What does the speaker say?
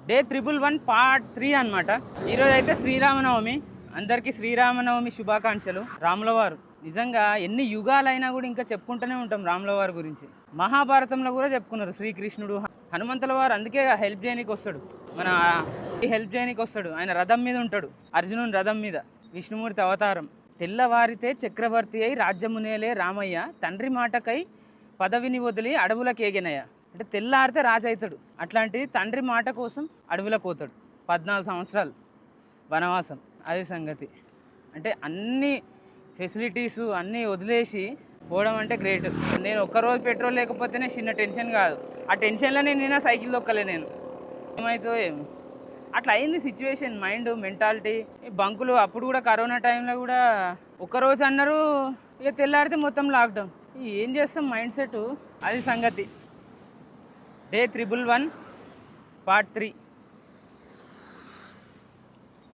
Day 111 part 3 అనమాట. ఈరోజు అయితే శ్రీరామనవమి. అందరికీ శ్రీరామనవమి శుభాకాంక్షలు. రాముల వారు నిజంగా ఎన్ని యుగాలైనా కూడా ఇంకా చెప్పుకుంటూనే ఉంటాం రాముల వారి గురించి. మహాభారతంలో కూడా చెప్పుకున్నారు శ్రీకృష్ణుడు హనుమంతుల వారు. అందుకే హెల్ప్ చేయడానికి వస్తాడు, మన హెల్ప్ చేయడానికి వస్తాడు. ఆయన రథం మీద ఉంటాడు, అర్జునుని రథం మీద. విష్ణుమూర్తి అవతారం. తెల్లవారితే చక్రవర్తి అయి రాజ్యమునేలే రామయ్య, తండ్రి మాటకై పదవిని వదిలి అడవులకేగెనయ్య. అంటే తెల్లారితే రాజు అవుతాడు. అట్లాంటి తండ్రి మాట కోసం అడవిలోకి పోతాడు. 14 సంవత్సరాలు వనవాసం. అది సంగతి. అంటే అన్ని ఫెసిలిటీసు అన్నీ వదిలేసి పోవడం అంటే గ్రేట్. నేను ఒక్కరోజు పెట్రోల్ లేకపోతేనే చిన్న టెన్షన్ కాదు. ఆ టెన్షన్లోనే నేను సైకిల్ దొక్కలే. నేను ఏమవుతుందో ఏమో అట్లా అయింది సిచ్యువేషన్, మైండ్, మెంటాలిటీ. ఈ బంకులు అప్పుడు కూడా కరోనా టైంలో కూడా ఒక్కరోజు అన్నారు, ఇక తెల్లారితే మొత్తం లాక్డౌన్. ఏం చేస్తాం మైండ్ సెట్. అది సంగతి. Day 111 part 3.